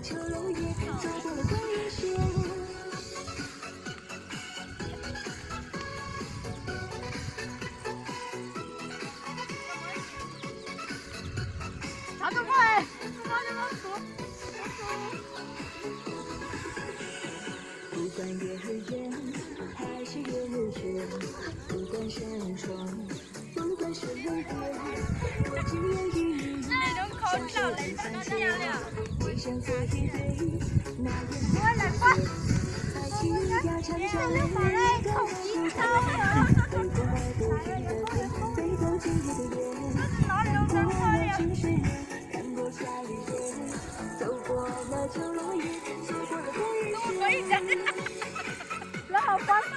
秋落叶，走过了冬与雪。拿着快！不管夜很远，还是夜又远，不管山川，不管是离别，我只愿与你相守不相欠。一生做一对，那眼难相见。爱情要长久，每个不变。飞过来多远的天，飞过今夜的夜，看过了春水面，看过夏雨天，走过了秋落叶，走过了冬与雪。然后发展。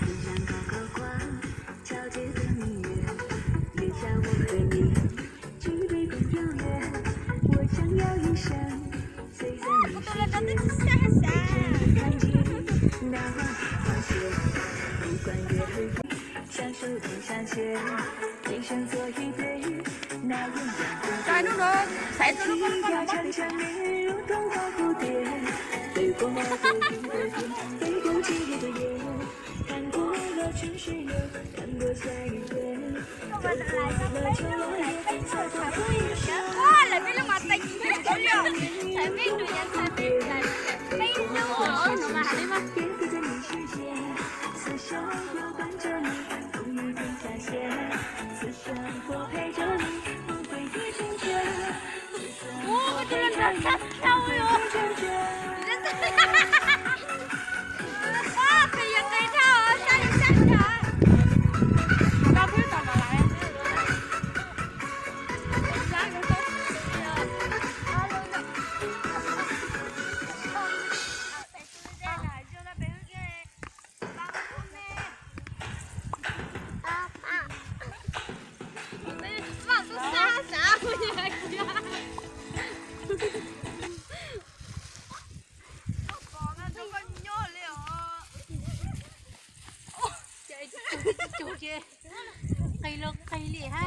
天上高高挂，皎洁的明月，月下我和你，举杯共邀月。我想要一生随在你身边，看见那花谢，不管月和夜，相守同相携，今生做一对，那鸳鸯在那个菜子都情要长长绵，如同花蝴蝶，飞过那多云的天，飞过今夜的夜，看过了春水面，看过夏雨天，走过了秋落叶，走过冬与雪。哇，那边的嘛在今天去了，才没注意，才没在，没等我，弄嘛还得嘛。别飞在你世界，此生我伴着你，风雨天下线，此生我陪着你，不会一成全。我觉得这太漂亮了，真的，哇，可以可以跳啊，下去下去跳。老婆到哪来？chủ chế cây lì ha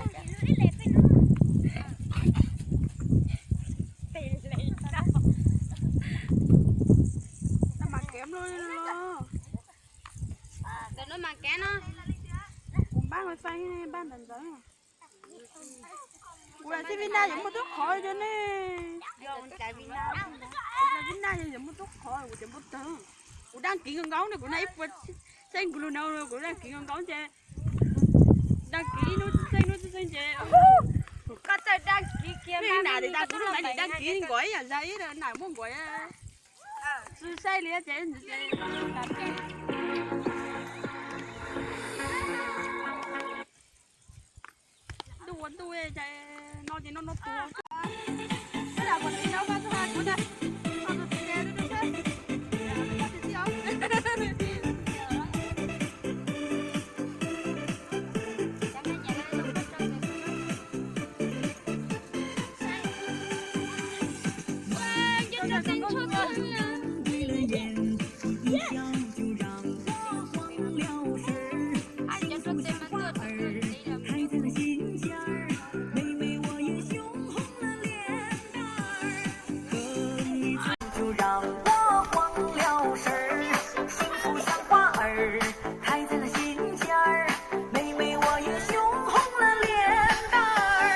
nó mà kém luôn để nó mà kém nó cũng bán wifi bán đèn tới ủa cái Vina giống một chút khỏi cho nè do con chạy Vina giống một chút khỏi của chấm bút tơ của đang kỹ con gấu này của này ít xanh của nào rồi của đang kỹ con gấu chơi đang kỹ nó xanh chơi có chơi đang kỹ kia mà nào thì đang cũng phải đang kỹ gói à giấy rồi nào muốn gói à sư say liền chơi tôi chơi nó thì nó tua cái là còn đi đâu mà tôi